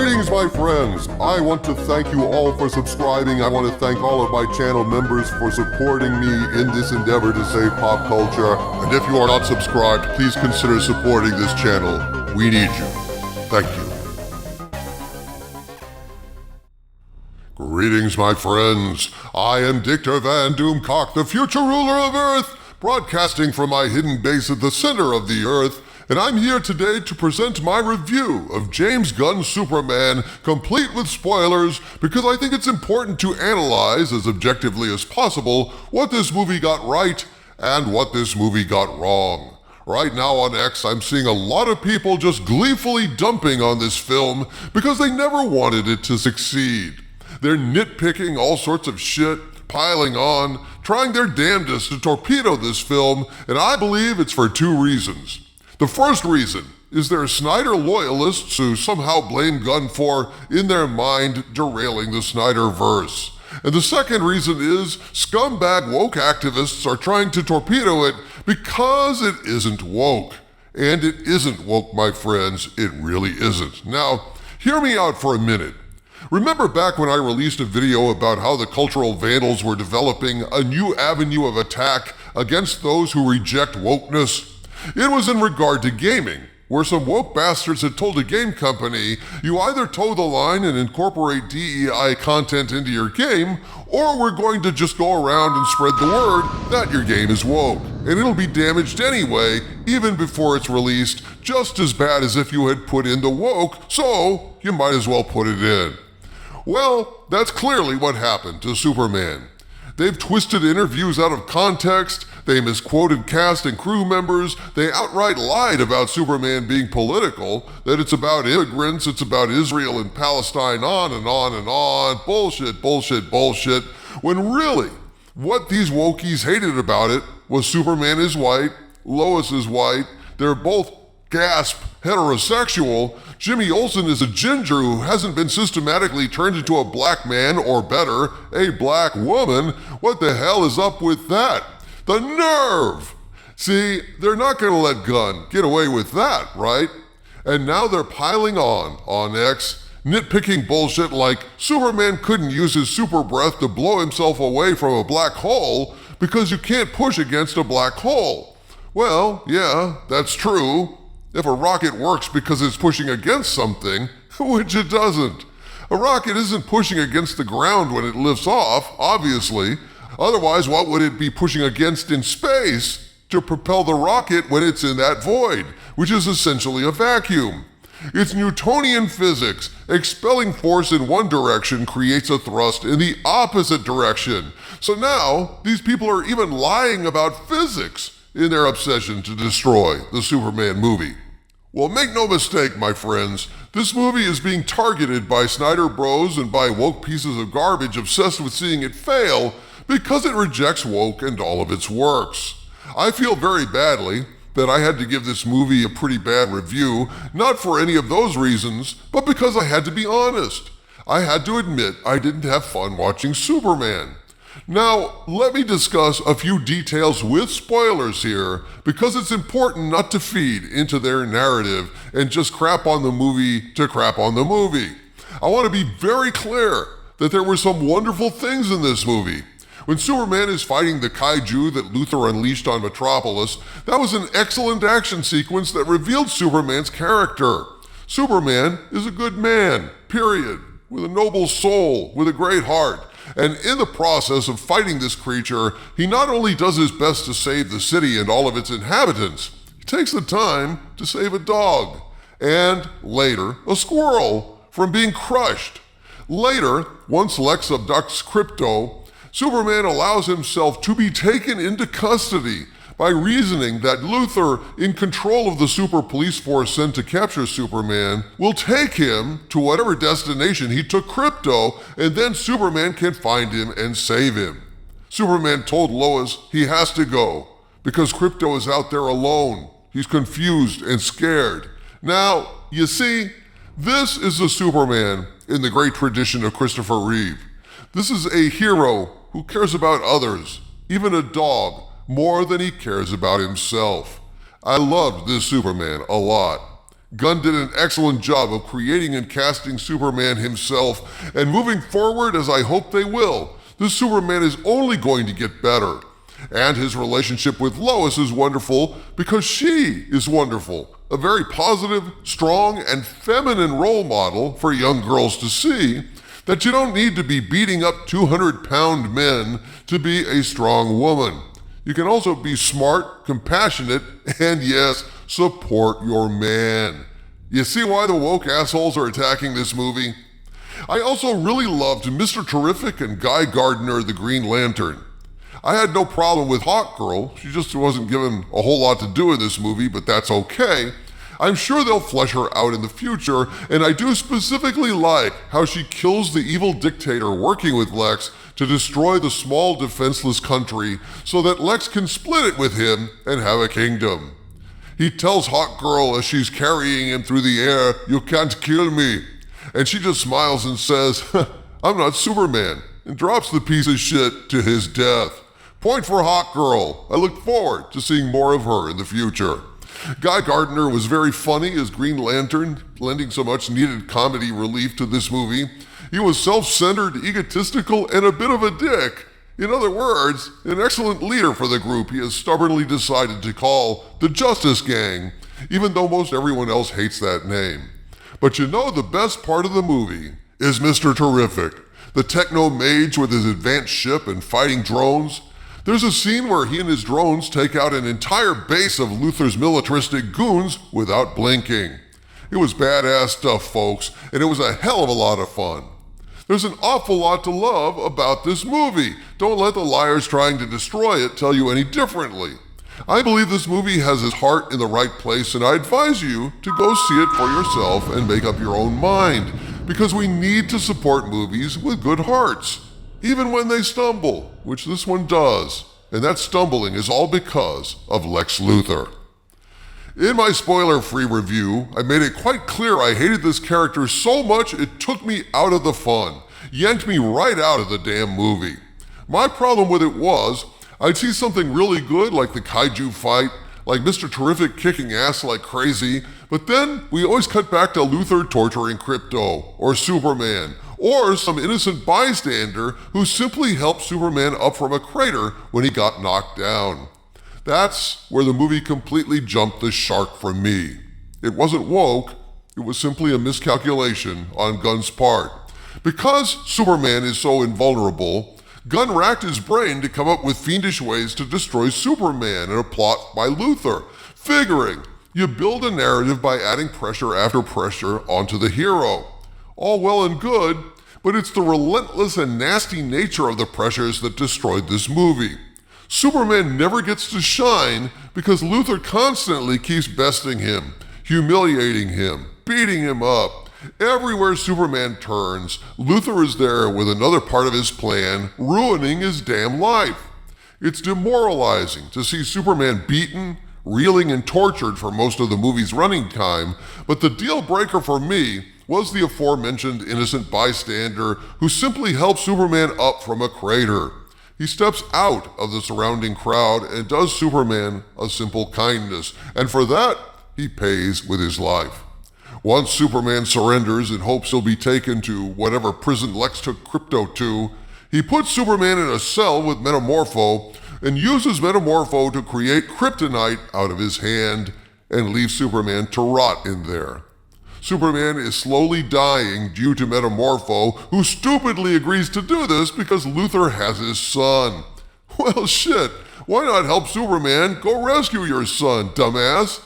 Greetings, my friends. I want to thank you all for subscribing. I want to thank all of my channel members for supporting me in this endeavor to save pop culture. And if you are not subscribed, please consider supporting this channel. We need you. Thank you. Greetings, my friends. I am Dictor Van Doomcock, the future ruler of Earth, broadcasting from my hidden base at the center of the Earth. And I'm here today to present my review of James Gunn's Superman, complete with spoilers, because I think it's important to analyze as objectively as possible what this movie got right and what this movie got wrong. Right now on X, I'm seeing a lot of people just gleefully dumping on this film because they never wanted it to succeed. They're nitpicking all sorts of shit, piling on, trying their damnedest to torpedo this film, and I believe it's for two reasons. The first reason is there are Snyder loyalists who somehow blame Gunn for, in their mind, derailing the Snyderverse. And the second reason is scumbag woke activists are trying to torpedo it because it isn't woke. And it isn't woke, my friends. It really isn't. Now, hear me out for a minute. Remember back when I released a video about how the cultural vandals were developing a new avenue of attack against those who reject wokeness? It was in regard to gaming, where some woke bastards had told a game company, you either toe the line and incorporate DEI content into your game, or we're going to just go around and spread the word that your game is woke. And it'll be damaged anyway, even before it's released, just as bad as if you had put in the woke, so you might as well put it in. Well, that's clearly what happened to Superman. They've twisted interviews out of context, they misquoted cast and crew members, they outright lied about Superman being political, that it's about immigrants, it's about Israel and Palestine, on and on and on, bullshit, bullshit, bullshit, when really, what these wokies hated about it was Superman is white, Lois is white, they're both, gasp, heterosexual, Jimmy Olsen is a ginger who hasn't been systematically turned into a black man, or better, a black woman. What the hell is up with that? The nerve! See, they're not going to let Gunn get away with that, right? And now they're piling on X, nitpicking bullshit like Superman couldn't use his super breath to blow himself away from a black hole because you can't push against a black hole. Well, yeah, that's true. If a rocket works because it's pushing against something, which it doesn't. A rocket isn't pushing against the ground when it lifts off, obviously. Otherwise, what would it be pushing against in space to propel the rocket when it's in that void, which is essentially a vacuum? It's Newtonian physics. Expelling force in one direction creates a thrust in the opposite direction. So now, these people are even lying about physics in their obsession to destroy the Superman movie. Well, make no mistake, my friends, this movie is being targeted by Snyder bros and by woke pieces of garbage obsessed with seeing it fail because it rejects woke and all of its works. I feel very badly that I had to give this movie a pretty bad review, not for any of those reasons, but because I had to be honest. I had to admit I didn't have fun watching Superman. Now, let me discuss a few details with spoilers here, because it's important not to feed into their narrative and just crap on the movie to crap on the movie. I want to be very clear that there were some wonderful things in this movie. When Superman is fighting the kaiju that Luthor unleashed on Metropolis, that was an excellent action sequence that revealed Superman's character. Superman is a good man, period, with a noble soul, with a great heart. And in the process of fighting this creature, he not only does his best to save the city and all of its inhabitants, he takes the time to save a dog, and later, a squirrel, from being crushed. Later, once Lex abducts Krypto, Superman allows himself to be taken into custody by reasoning that Luthor, in control of the super police force sent to capture Superman, will take him to whatever destination he took Krypto, and then Superman can find him and save him. Superman told Lois he has to go because Krypto is out there alone. He's confused and scared. Now, you see, this is the Superman in the great tradition of Christopher Reeve. This is a hero who cares about others, even a dog, more than he cares about himself. I loved this Superman a lot. Gunn did an excellent job of creating and casting Superman himself, and moving forward, as I hope they will, this Superman is only going to get better. And his relationship with Lois is wonderful because she is wonderful. A very positive, strong, and feminine role model for young girls to see that you don't need to be beating up 200-pound men to be a strong woman. You can also be smart, compassionate, and yes, support your man. You see why the woke assholes are attacking this movie? I also really loved Mr. Terrific and Guy Gardner, the Green Lantern. I had no problem with Hawkgirl. She just wasn't given a whole lot to do in this movie, but that's okay. I'm sure they'll flesh her out in the future, and I do specifically like how she kills the evil dictator working with Lex to destroy the small defenseless country so that Lex can split it with him and have a kingdom. He tells Hawkgirl as she's carrying him through the air, "You can't kill me." And she just smiles and says, "I'm not Superman," and drops the piece of shit to his death. Point for Hawkgirl. I look forward to seeing more of her in the future. Guy Gardner was very funny as Green Lantern, lending so much needed comedy relief to this movie. He was self-centered, egotistical, and a bit of a dick. In other words, an excellent leader for the group he has stubbornly decided to call the Justice Gang, even though most everyone else hates that name. But you know the best part of the movie is Mr. Terrific, the techno mage with his advanced ship and fighting drones. There's a scene where he and his drones take out an entire base of Luthor's militaristic goons without blinking. It was badass stuff, folks, and it was a hell of a lot of fun. There's an awful lot to love about this movie. Don't let the liars trying to destroy it tell you any differently. I believe this movie has his heart in the right place, and I advise you to go see it for yourself and make up your own mind, because we need to support movies with good hearts, even when they stumble, which this one does, and that stumbling is all because of Lex Luthor. In my spoiler-free review, I made it quite clear I hated this character so much it took me out of the fun, yanked me right out of the damn movie. My problem with it was, I'd see something really good like the kaiju fight, like Mr. Terrific kicking ass like crazy, but then we always cut back to Luthor torturing Krypto, or Superman, or some innocent bystander who simply helped Superman up from a crater when he got knocked down. That's where the movie completely jumped the shark for me. It wasn't woke, it was simply a miscalculation on Gunn's part. Because Superman is so invulnerable, Gunn racked his brain to come up with fiendish ways to destroy Superman in a plot by Luthor, figuring you build a narrative by adding pressure after pressure onto the hero. All well and good, but it's the relentless and nasty nature of the pressures that destroyed this movie. Superman never gets to shine because Luthor constantly keeps besting him, humiliating him, beating him up. Everywhere Superman turns, Luthor is there with another part of his plan, ruining his damn life. It's demoralizing to see Superman beaten, reeling, and tortured for most of the movie's running time, but the deal breaker for me was the aforementioned innocent bystander who simply helps Superman up from a crater. He steps out of the surrounding crowd and does Superman a simple kindness, and for that, he pays with his life. Once Superman surrenders in hopes he'll be taken to whatever prison Lex took Krypto to, he puts Superman in a cell with Metamorpho and uses Metamorpho to create kryptonite out of his hand and leaves Superman to rot in there. Superman is slowly dying due to Metamorpho, who stupidly agrees to do this because Luthor has his son. Well, shit, why not help Superman go rescue your son, dumbass?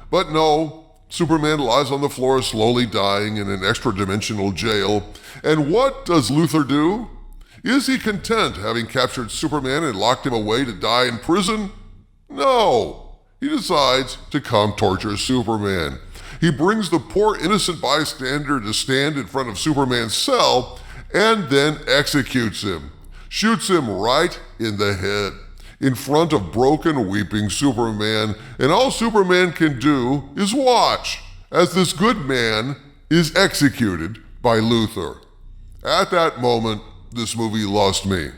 But no, Superman lies on the floor slowly dying in an extra-dimensional jail. And what does Luthor do? Is he content having captured Superman and locked him away to die in prison? No. He decides to come torture Superman. He brings the poor innocent bystander to stand in front of Superman's cell and then executes him. Shoots him right in the head, in front of broken, weeping Superman, and all Superman can do is watch as this good man is executed by Luthor. At that moment, this movie lost me.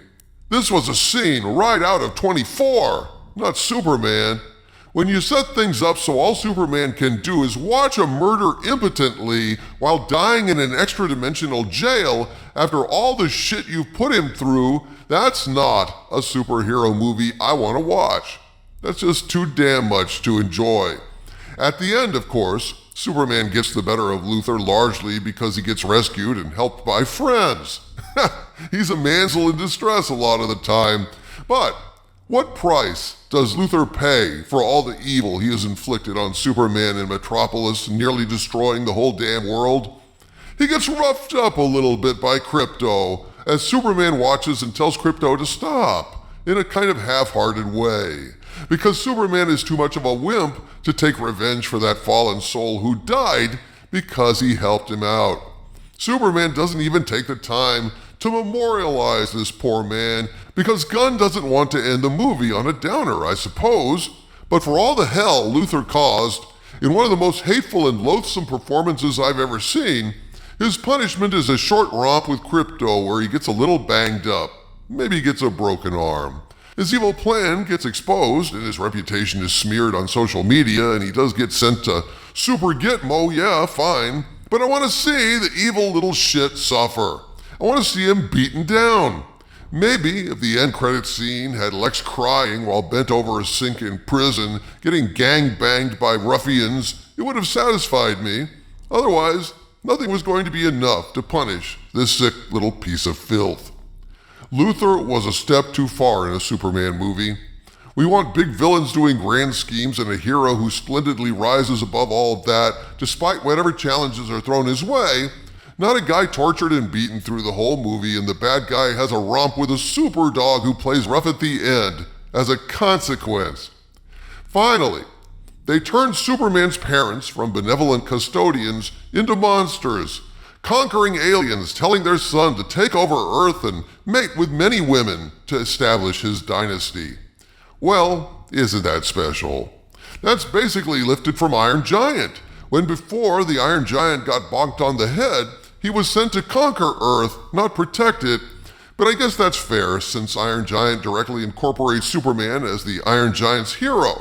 This was a scene right out of 24, not Superman. When you set things up so all Superman can do is watch a murder impotently while dying in an extra-dimensional jail after all the shit you've put him through, that's not a superhero movie I want to watch. That's just too damn much to enjoy. At the end, of course, Superman gets the better of Luthor largely because he gets rescued and helped by friends. He's a damsel in distress a lot of the time. But what price does Luthor pay for all the evil he has inflicted on Superman and Metropolis, nearly destroying the whole damn world? He gets roughed up a little bit by Krypto as Superman watches and tells Krypto to stop in a kind of half-hearted way, because Superman is too much of a wimp to take revenge for that fallen soul who died because he helped him out. Superman doesn't even take the time to memorialize this poor man because Gunn doesn't want to end the movie on a downer, I suppose. But for all the hell Luthor caused, in one of the most hateful and loathsome performances I've ever seen, his punishment is a short romp with Krypto where he gets a little banged up. Maybe he gets a broken arm. His evil plan gets exposed and his reputation is smeared on social media and he does get sent to Super Gitmo, yeah, fine. But I want to see the evil little shit suffer. I want to see him beaten down. Maybe if the end credits scene had Lex crying while bent over a sink in prison, getting gang-banged by ruffians, it would have satisfied me. Otherwise, nothing was going to be enough to punish this sick little piece of filth. Luthor was a step too far in a Superman movie. We want big villains doing grand schemes and a hero who splendidly rises above all of that despite whatever challenges are thrown his way, not a guy tortured and beaten through the whole movie and the bad guy has a romp with a super dog who plays rough at the end as a consequence. Finally, they turned Superman's parents from benevolent custodians into monsters, conquering aliens, telling their son to take over Earth and mate with many women to establish his dynasty. Well, isn't that special? That's basically lifted from Iron Giant, when before the Iron Giant got bonked on the head, he was sent to conquer Earth, not protect it. But I guess that's fair, since Iron Giant directly incorporates Superman as the Iron Giant's hero.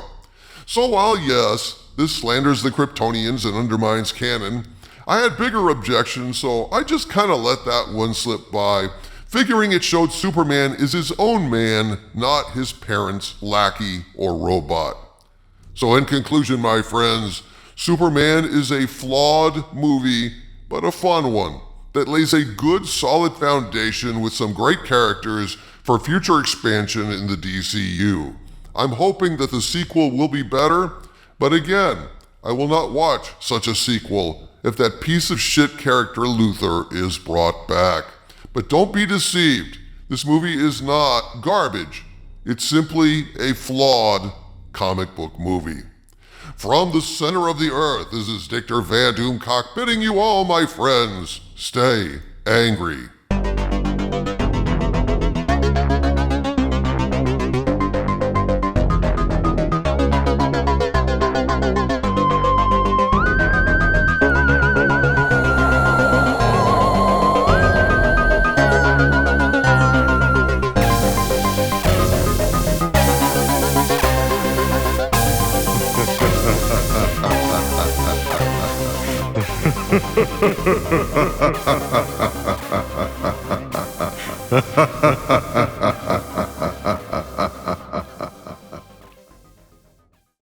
So while yes, this slanders the Kryptonians and undermines canon, I had bigger objections, so I just kind of let that one slip by, figuring it showed Superman is his own man, not his parents' lackey or robot. So in conclusion, my friends, Superman is a flawed movie, but a fun one that lays a good, solid foundation with some great characters for future expansion in the DCU. I'm hoping that the sequel will be better, but again, I will not watch such a sequel if that piece of shit character Luthor is brought back. But don't be deceived. This movie is not garbage. It's simply a flawed comic book movie. From the center of the earth, this is Dictor Van Doomcock bidding you all, my friends, stay angry. Ha ha ha.